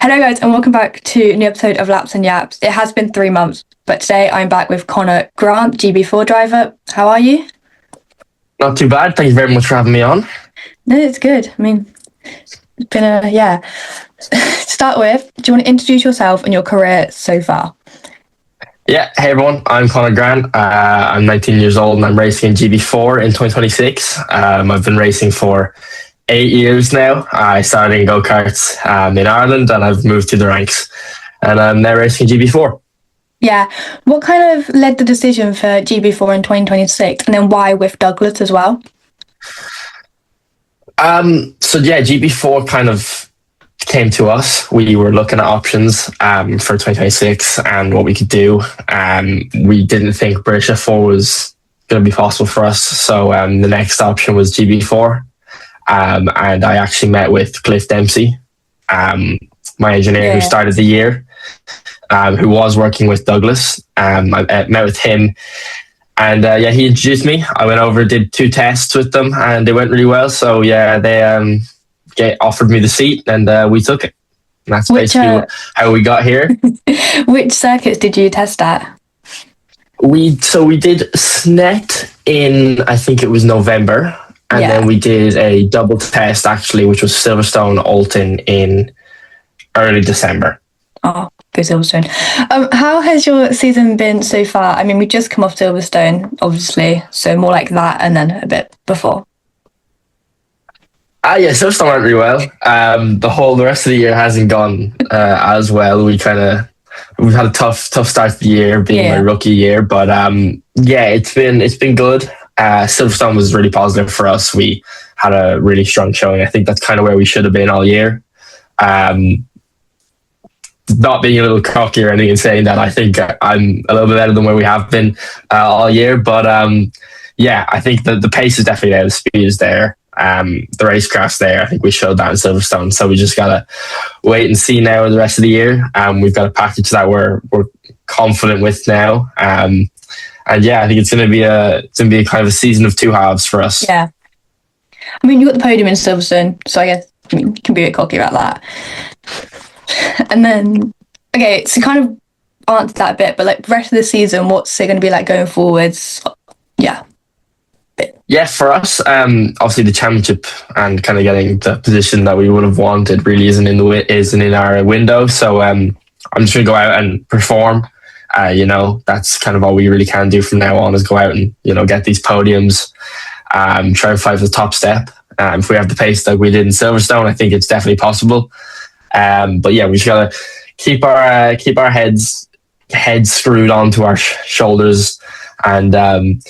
Hello, guys, and welcome back to a new episode of Laps and Yaps. It has been 3 months, but today I'm back with Conor Grant, GB4 driver. How are you? Not too bad. Thank you very much for having me on. No, it's good. I mean, it's been To start with, do you want to introduce yourself and your career so far? Yeah, hey everyone, I'm Conor Grant. I'm 19 years old and I'm racing in GB4 in 2026. I've been racing for 8 years now. I started in go-karts in Ireland and I've moved to the ranks. And I'm now racing GB4. Yeah. What kind of led the decision for GB4 in 2026 and then why with Douglas as well? GB4 kind of came to us. We were looking at options for 2026 and what we could do. We didn't think British F4 was going to be possible for us. So the next option was GB4. And I actually met with Cliff Dempsey, my engineer who started the year, who was working with Douglas. I met with him and he introduced me. I went over, did 2 tests with them and they went really well. So they offered me the seat and we took it. And that's basically how we got here. Which circuits did you test at? We did SNET in, I think it was November. And then we did a double test actually, which was Silverstone Alton in early December. Oh, go Silverstone. How has your season been so far? I mean, we just come off Silverstone, obviously, so more like that and then a bit before. Silverstone went really well. The rest of the year hasn't gone as well. We've had a tough start to the year, being my rookie year, but it's been good. Silverstone was really positive for us. We had a really strong showing. I think that's kind of where we should have been all year. Not being a little cocky or anything and saying that, I think I'm a little bit better than where we have been all year. But I think the pace is definitely there. The speed is there. The racecraft's there. I think we showed that in Silverstone. So we just gotta wait and see now the rest of the year. We've got a package that we're confident with now. I think it's gonna be a kind of a season of 2 halves for us. Yeah. I mean, you got the podium in Silverstone, so I guess you can be a bit cocky about that. And then, so kind of answer that a bit, but like the rest of the season, what's it going to be like going forwards? Yeah, for us, obviously the championship and kind of getting the position that we would have wanted really isn't in our window. So I'm just going to go out and perform. That's kind of all we really can do from now on, is go out and get these podiums, try and fight for the top step. If we have the pace that we did in Silverstone, I think it's definitely possible. We just gotta keep our heads screwed onto our shoulders and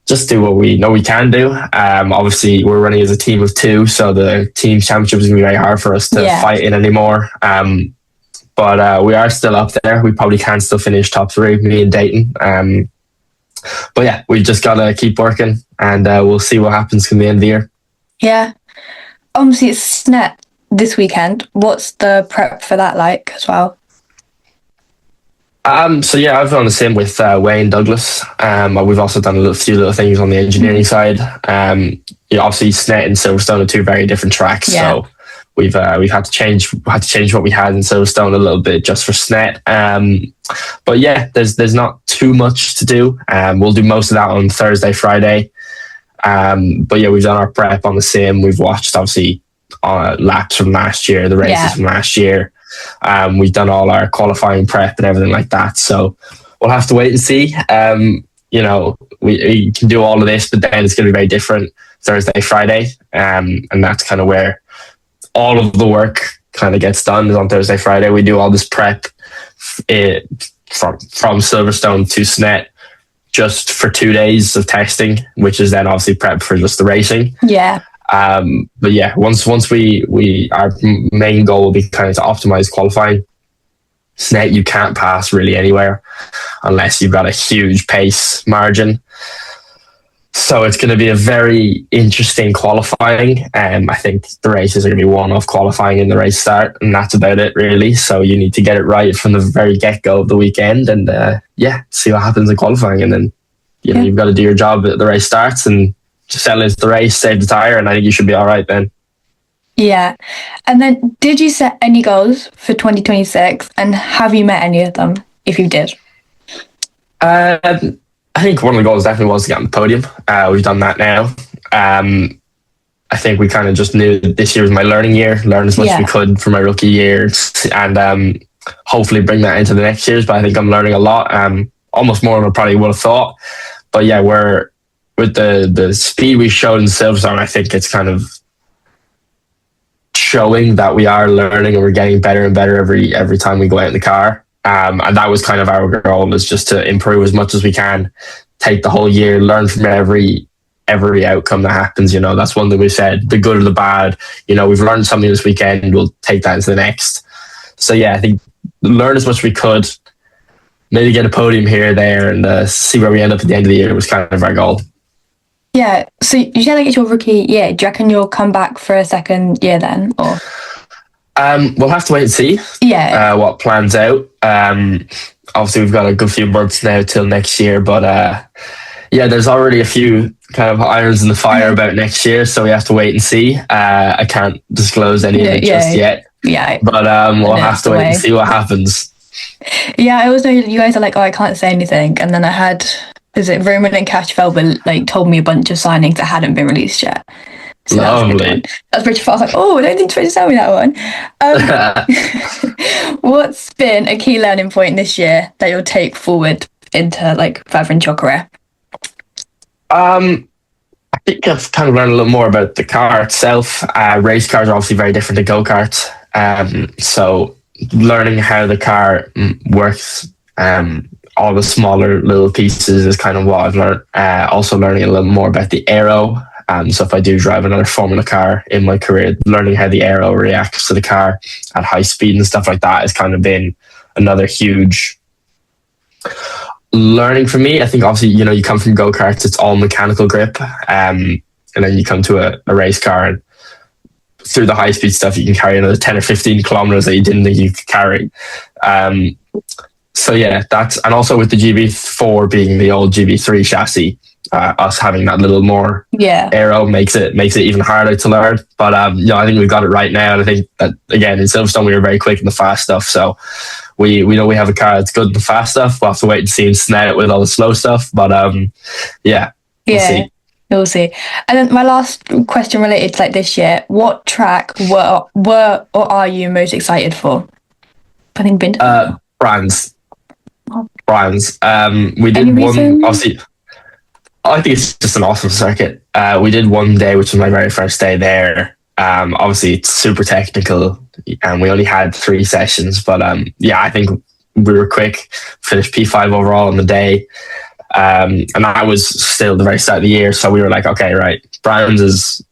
just do what we know we can do. Obviously, we're running as a team of 2, so the team championship is going to be very hard for us to fight in anymore. But we are still up there. We probably can still finish top 3, me and Dayton. We just gotta keep working, and we'll see what happens come the end of the year. Yeah, obviously it's SNET this weekend. What's the prep for that like as well? I've been on the sim with Wayne Douglas. We've also done a few little things on the engineering side. Obviously SNET and Silverstone are 2 very different tracks, so we've had to change what we had in Silverstone a little bit just for SNET. There's not too much to do. We'll do most of that on Thursday, Friday. We've done our prep on the sim. We've watched obviously laps from last year, the races from last year. We've done all our qualifying prep and everything like that. So we'll have to wait and see. We can do all of this, but then it's going to be very different Thursday, Friday. And that's kind of where all of the work kind of gets done, is on Thursday, Friday. We do all this prep from Silverstone to SNET just for 2 days of testing, which is then obviously prep for just the racing. Yeah. Once we our main goal will be kind of to optimize qualifying. SNET you can't pass really anywhere unless you've got a huge pace margin. So it's going to be a very interesting qualifying. I think the races are going to be one-off qualifying in the race start, and that's about it really. So you need to get it right from the very get-go of the weekend and see what happens in qualifying. And then you've got to do your job at the race starts and just settle into the race, save the tyre, and I think you should be all right then. Yeah. And then did you set any goals for 2026 and have you met any of them if you did? I think one of the goals definitely was to get on the podium. We've done that now. I think we kind of just knew that this year was my learning year, learn as much as we Yeah. could from my rookie years, and hopefully bring that into the next years. But I think I'm learning a lot, almost more than I probably would have thought. But yeah, we're with the speed we showed in Silverstone. I think it's kind of showing that we are learning and we're getting better and better every time we go out in the car. And that was kind of our goal, is just to improve as much as we can, take the whole year, learn from every outcome that happens. You know, that's one thing we said, the good or the bad. You know, we've learned something this weekend, we'll take that into the next. So yeah, I think learn as much as we could, maybe get a podium here, there, and see where we end up at the end of the year was kind of our goal. Yeah. So you said like it's your rookie year. Do you reckon you'll come back for a second year then? Or We'll have to wait and see yeah. what plans out. Obviously, we've got a good few months now till next year, but yeah, there's already a few kind of irons in the fire about next year, so we have to wait and see. I can't disclose any of it just yet, Yeah. but we'll have to wait and see what happens. Yeah, I always know you guys are like, oh, I can't say anything. And then I had, is it Roman and Cash Velber like told me a bunch of signings that hadn't been released yet. So that was a good one. Lovely. That was pretty fun. I was like, oh, I don't think you're supposed to tell me that one. What's been a key learning point this year that you'll take forward into like further into your career? I think I've kind of learned a little more about the car itself. Race cars are obviously very different to go-karts. So learning how the car works, all the smaller little pieces is kind of what I've learned. Also learning a little more about the aero. So if I do drive another Formula car in my career, learning how the aero reacts to the car at high speed and stuff like that has kind of been another huge learning for me. I think obviously, you know, you come from go-karts, it's all mechanical grip. And then you come to a race car, and through the high speed stuff, you can carry another 10 or 15 kilometers that you didn't think you could carry. So yeah, and also with the GB4 being the old GB3 chassis, us having that little more aero makes it even harder to learn. But you know, I think we've got it right now, and I think that again in Silverstone we were very quick in the fast stuff. So we know we have a car that's good in the fast stuff. We'll have to wait and see and snout it with all the slow stuff. But yeah, we'll see. We'll see. And then my last question related to like this year: what track were or are you most excited for? I think Brands. We did one. reason? Obviously, I think it's just an awesome circuit. We did one day, which was my very first day there. Obviously, it's super technical, and we only had 3 sessions. But yeah, I think we were quick. Finished P5 overall on the day, and that was still the very start of the year. So we were like, okay, right, Browns is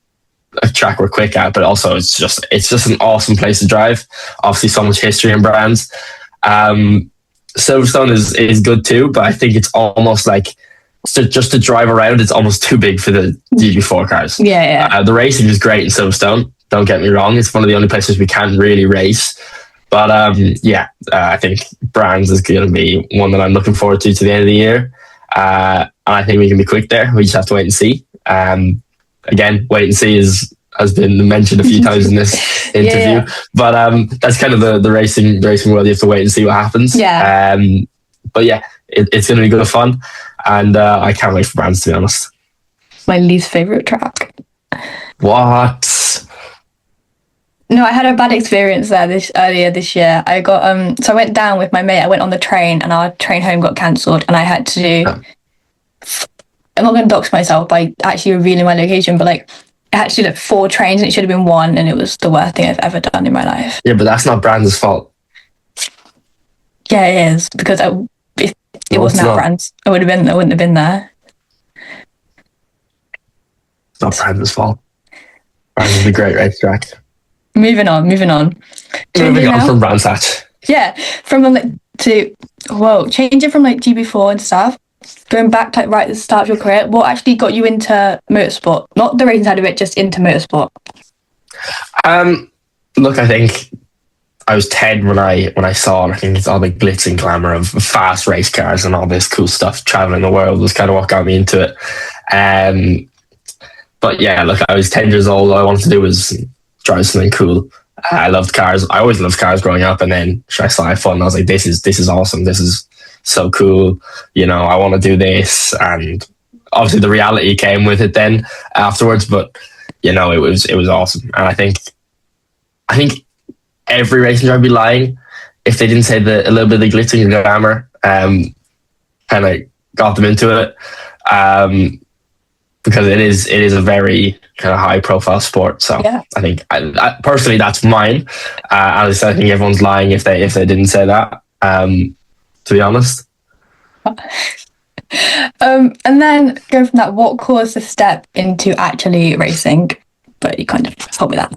a track we're quick at, but also it's just an awesome place to drive. Obviously, so much history in Browns. Silverstone is good too, but I think it's almost like just to drive around, it's almost too big for the GB4 cars. Yeah. The racing is great in Silverstone. Don't get me wrong; it's one of the only places we can really race. But I think Brands is going to be one that I'm looking forward to the end of the year, and I think we can be quick there. We just have to wait and see. Again, wait and see has been mentioned a few times in this interview, but that's kind of the racing world. You have to wait and see what happens. But yeah, it's going to be good fun, and I can't wait for Brands, to be honest. My least favorite track. What? No, I had a bad experience there earlier this year. I got so I went down with my mate. I went on the train, and our train home got cancelled, and I had to do. I'm not going to dox myself by actually revealing my location, but like I had to do like 4 trains, and it should have been 1, and it was the worst thing I've ever done in my life. Yeah, but that's not Brands' fault. Yeah, it is, because if it wasn't our Brands, I wouldn't have been there. It's not Brands' fault. Brands is a great racetrack. Moving on from Brands Hatch. Yeah, changing from like GB4 and stuff. Going back to like right at the start of your career, what actually got you into motorsport? Not the racing side of it, just into motorsport. Look, I think I was 10 when I saw, I think it's all the glitz and glamour of fast race cars and all this cool stuff traveling the world was kind of what got me into it. But yeah, look, I was 10 years old. All I wanted to do was drive something cool. I loved cars. I always loved cars growing up, and then I saw F1 and I was like, this is awesome. This is so cool. I want to do this. And obviously the reality came with it then afterwards, but it was awesome. And I think every racing driver would be lying if they didn't say a little bit of the glitz and glamour kind of got them into it. Because it is a very kind of high profile sport. So yeah. I think I personally, that's mine. As I think everyone's lying if they didn't say that, to be honest. And then go from that, what caused the step into actually racing? But you kind of told me that.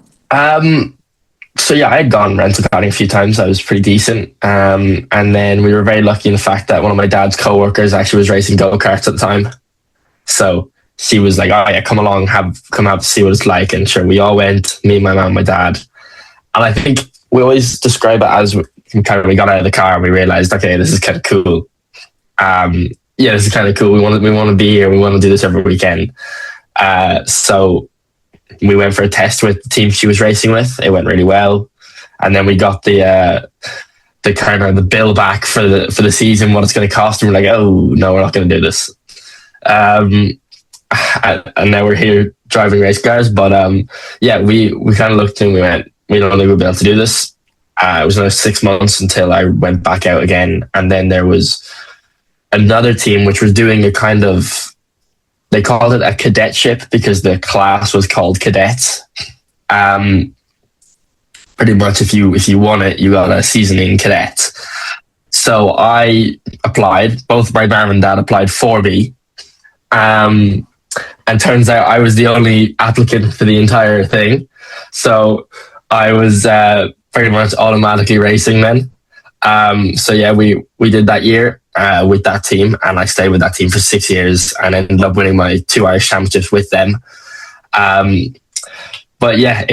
So yeah, I had gone rental karting a few times. I was pretty decent. And then we were very lucky in the fact that one of my dad's co-workers actually was racing go-karts at the time. So she was like, oh yeah, come along, come out to see what it's like. And sure, we all went, me, my mum, my dad. And I think we always describe it as we got out of the car and we realized, okay, this is kind of cool. This is kind of cool. We want to be here. We want to do this every weekend. So we went for a test with the team she was racing with. It went really well. And then we got the kind of the bill back for the season, what it's going to cost. And we're like, oh no, we're not going to do this. And now we're here driving race cars. But we kind of looked and we went, we don't think we'll be able to do this. It was another 6 months until I went back out again. And then there was another team which was doing a kind of, they called it a cadetship because the class was called cadets. Pretty much if you won it, you got a season in cadet. So I applied, both my mum and dad applied for me. And turns out I was the only applicant for the entire thing. So I was pretty much automatically racing then. So yeah, we did that year with that team, and I stayed with that team for 6 years and ended up winning my 2 Irish championships with them. But yeah,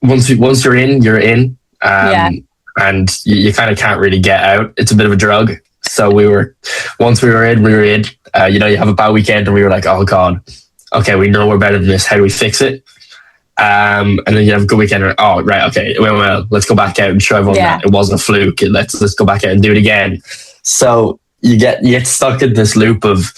once you're in, you're in. And you kind of can't really get out. It's a bit of a drug. So once we were in, we were in. You have a bad weekend and we were like, oh God, okay, we know we're better than this. How do we fix it? And then you have a good weekend. And, oh, right, okay, well, let's go back out and show everyone that it wasn't a fluke. Let's go back out and do it again. So you get stuck in this loop of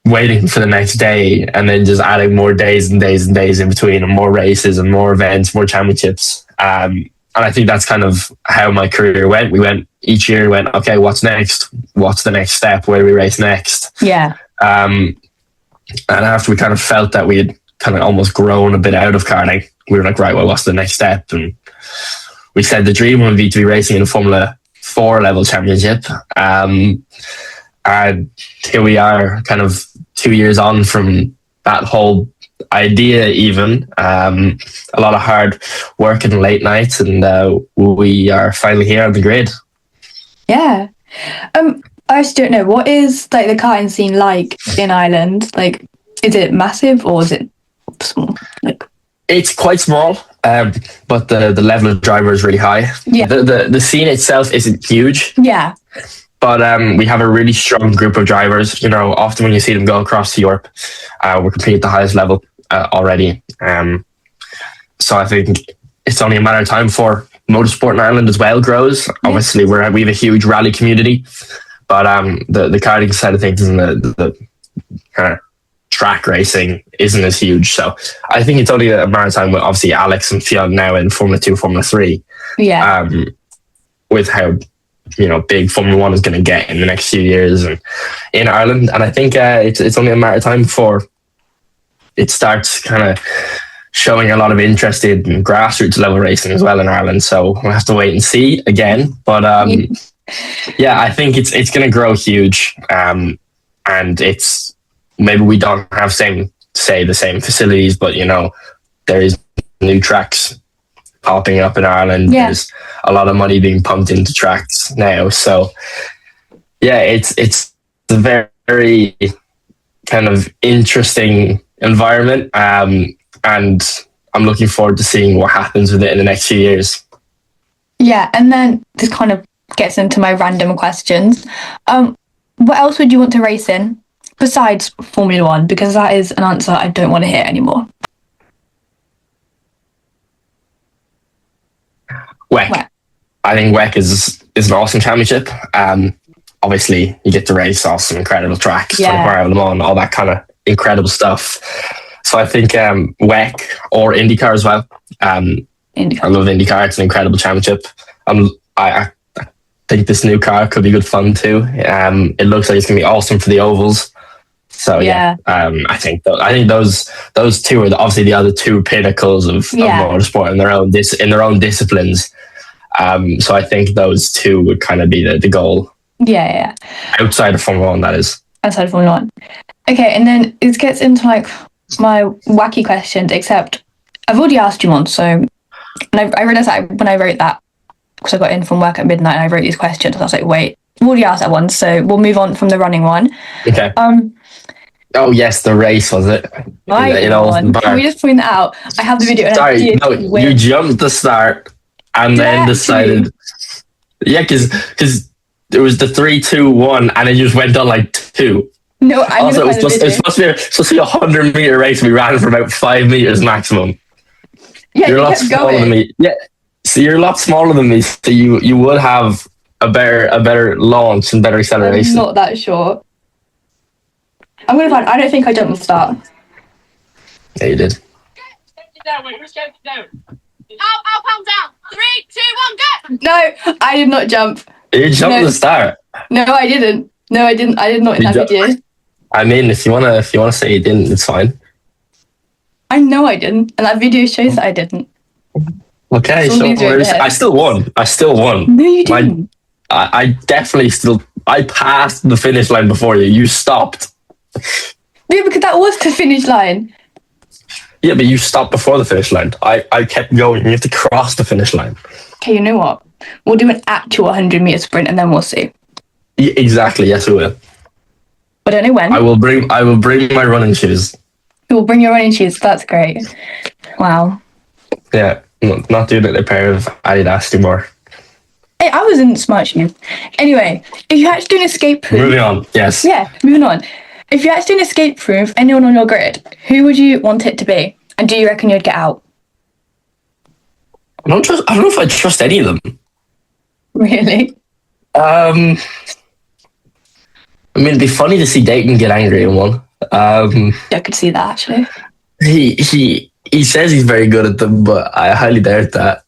waiting for the next day and then just adding more days and days and days in between, and more races and more events, more championships. And I think that's kind of how my career went. We went each year, went, okay, what's next? What's the next step? Where do we race next? Yeah. And after we kind of felt that we had kind of almost grown a bit out of karting, we were like, right, well, what's the next step? And we said the dream would be to be racing in a Formula 4 level championship. And here we are, kind of 2 years on from that whole idea even. A lot of hard work and late nights, and we are finally here on the grid. Yeah. I just don't know, what is like the karting scene like in Ireland? Like, is it massive or is it small? Like, it's quite small, but the level of driver is really high. Yeah. The scene itself isn't huge. Yeah. But we have a really strong group of drivers. Often when you see them go across to Europe, we're competing at the highest level already. So I think it's only a matter of time before motorsport in Ireland as well grows. Yeah. Obviously, we have a huge rally community, but the karting side of things and the kind of track racing isn't as huge. So I think it's only a matter of time with obviously Alex and Fionn now in Formula 2, Formula 3. Yeah. With how big Formula 1 is going to get in the next few years and in Ireland. And I think it's only a matter of time before it starts kind of showing a lot of interest in grassroots level racing as well in Ireland. So we'll have to wait and see again. But yeah, I think it's going to grow huge. And it's maybe we don't have the same facilities, but there is new tracks popping up in Ireland. Yeah. There's a lot of money being pumped into tracks now. So yeah, it's a very, very kind of interesting environment. And I'm looking forward to seeing what happens with it in the next few years. Yeah, and then this kind of gets into my random questions. What else would you want to race in besides Formula 1? Because that is an answer I don't want to hear anymore. WEC. Where? I think WEC is an awesome championship. Obviously, you get to race awesome, incredible tracks, Yeah. 24-hour Le Mans, all that kind of incredible stuff. So I think WEC or IndyCar as well. I IndyCar. love IndyCar. It's an incredible championship. I think this new car could be good fun too. It looks like it's going to be awesome for the ovals. So I think those two are obviously the other two pinnacles of motorsport in their own disciplines. So I think those two would kind of be the goal. Yeah. Outside of Formula One, that is. Outside of Formula One. Okay, and then it gets into like my wacky questions, except I've already asked you one. So, and I realised that when I wrote that, because I got in from work at midnight and I wrote these questions, I was like, wait, I've already asked that one, so we'll move on from the running one. Okay. Oh yes, the race, was it? Can we just point that out? I have the video. And Sorry, you jumped the start and then decided. Yeah, because there was the 3, 2, 1, and it just went on like 2. No, I also it was supposed to be a 100-meter race. We ran for about 5 meters maximum. Yeah, you're a lot smaller than me. Yeah, so you're a lot smaller than me. So you would have a better launch and better acceleration. I'm not that short. I'm gonna find. I don't think I jumped the start. Yeah, you did. Who's counting down? I'll count down. 3, 2, 1, go! No, I did not jump. You jumped the start. No, I didn't. No, I didn't. I did not in that video. I mean, if you wanna say you didn't, it's fine. I know I didn't, and that video shows that I didn't. Okay, so I still won. No, you didn't. I definitely I passed the finish line before you. You stopped. Yeah, because that was the finish line. Yeah, but you stopped before the finish line. I kept going. You have to cross the finish line. Okay, you know what? We'll do an actual 100-meter sprint, and then we'll see. Yeah, exactly. Yes, we will. I don't know when. I will bring my running shoes. You will bring your running shoes. That's great. Wow. Yeah, not doing it in a pair of Adidas anymore. Hey, I was in smart shoes. Anyway, if you had to do an escape room... Moving on, yes. Yeah, moving on. If you had to do an escape room for anyone on your grid, who would you want it to be? And do you reckon you'd get out? I don't know if I trust any of them. Really? I mean, it'd be funny to see Dayton get angry in one. Yeah, I could see that, actually. He says he's very good at them, but I highly doubt that.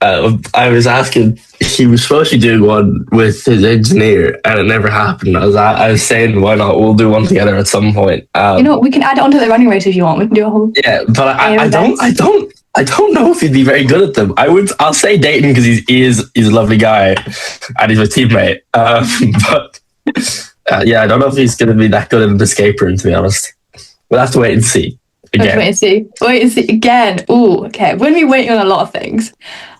I was asking, he was supposed to do one with his engineer, and it never happened. I was saying, why not? We'll do one together at some point. We can add it onto the running race if you want. We can do a whole. Yeah, but I don't know if he'd be very good at them. I'll say Dayton because he's a lovely guy, and he's my teammate. But yeah, I don't know if he's going to be that good at an escape room. To be honest, we'll have to wait and see. Again. Wait and see again. Ooh, okay. We're going to be waiting on a lot of things.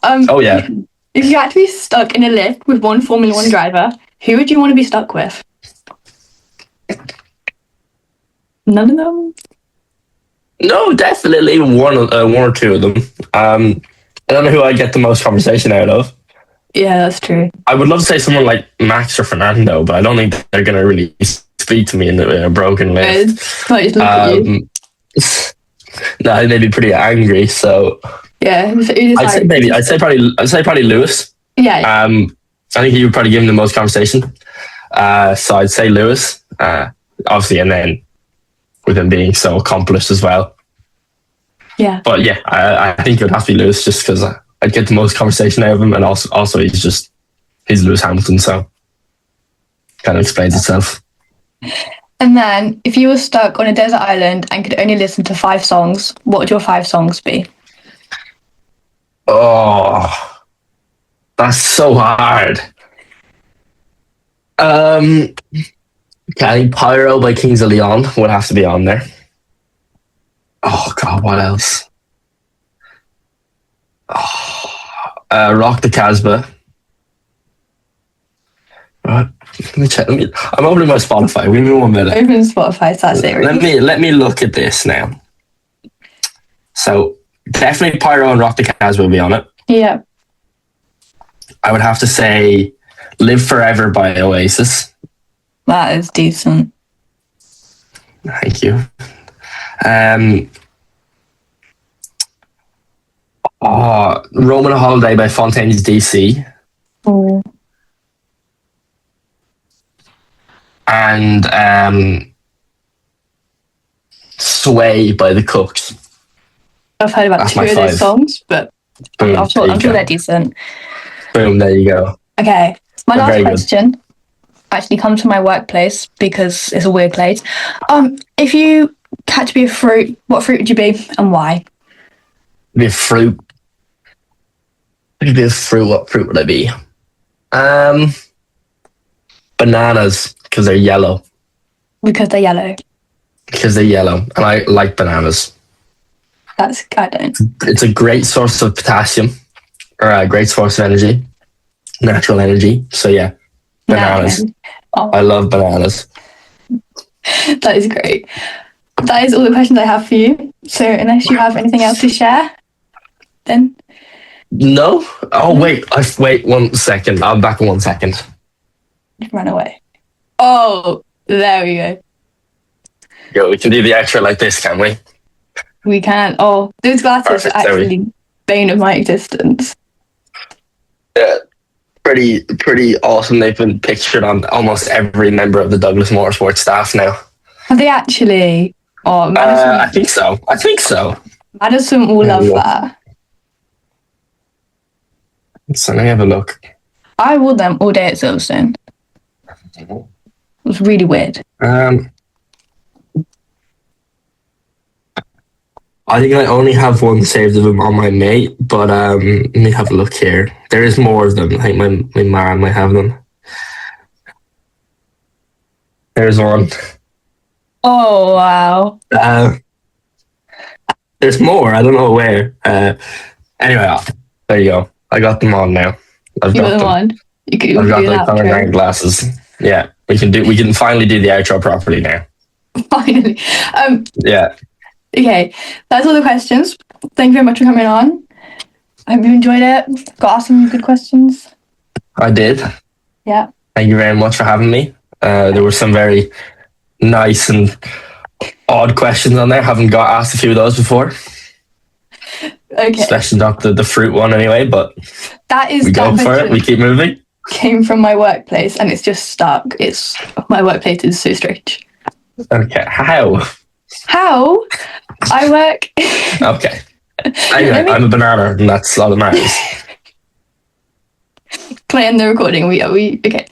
Oh yeah. If you had to be stuck in a lift with one Formula One driver, who would you want to be stuck with? None of them. No, definitely one or two of them. I don't know who I get the most conversation out of. Yeah, that's true. I would love to say someone like Max or Fernando, but I don't think they're going to really speak to me in a broken lift. Might just look at you. No, they'd be pretty angry. So yeah, I'd say probably Lewis. Yeah. I think he would probably give him the most conversation. So I'd say Lewis, obviously, and then with him being so accomplished as well. Yeah. But yeah, I think it would have to be Lewis just because I'd get the most conversation out of him, and also he's Lewis Hamilton, so kind of explains itself. And then, if you were stuck on a desert island and could only listen to 5 songs, what would your 5 songs be? Oh, that's so hard. I think Pyro by Kings of Leon would have to be on there. Oh God, what else? Oh, Rock the Casbah. Right. Let me check. I'm opening my Spotify. Give me 1 minute. Open Spotify, so that's it. Really. Let me look at this now. So definitely Pyro and Rock the Casbah will be on it. Yeah. I would have to say Live Forever by Oasis. That is decent. Thank you. Oh, Roman Holiday by Fontaine's DC. Oh, And Sway by the Cooks. I've heard about That's two my of those five. songs, but Boom. I'm There you sure go. they're decent. Boom. There you go. Okay, my They're last very good. question actually comes from my workplace because it's a weird place. If you had to be a fruit, what fruit would you be and why? Be a fruit. Be a fruit. What fruit would I be? Bananas because they're yellow. Because they're yellow. Because they're yellow, and I like bananas. I don't. It's a great source of potassium, or a great source of energy, natural energy. So yeah, bananas. No. Oh, I love bananas. that is great. That is all the questions I have for you. So unless you have anything else to share, then No. Oh wait. Wait 1 second. I'm back in 1 second. run away. Oh, there we go. Yo, we can do the extra like this, can we? We can. Oh, those glasses Perfect, are there we- actually bane of my existence. Yeah. Pretty awesome. They've been pictured on almost every member of the Douglas Motorsport staff now. Have they actually? Oh, I think so. Madison will Yeah, love yeah. that. So let me have a look. I wore them all day at Silverstone. It was really weird. I think I only have one saved of them on my mate, but let me have a look here. There is more of them. I think my man might have them. There's one. Oh, wow. There's more. I don't know where. Anyway, there you go. I got them on now. I've You got got them them. on. You could I've got do the that Conor Grant glasses. Yeah, we can finally do the outro properly now. finally. Yeah. Okay, that's all the questions. Thank you very much for coming on. I hope you enjoyed it. Got asked some good questions. I did. Yeah. Thank you very much for having me. There were some very nice and odd questions on there. Haven't got asked a few of those before. Okay. Especially not the fruit one anyway, but That is we go that for it. We keep moving. came from my workplace and it's just stuck. It's my workplace is so strange. Okay. How? How? I work Okay. Anyway, I'm a banana and that's all that matters. playing the recording. We okay.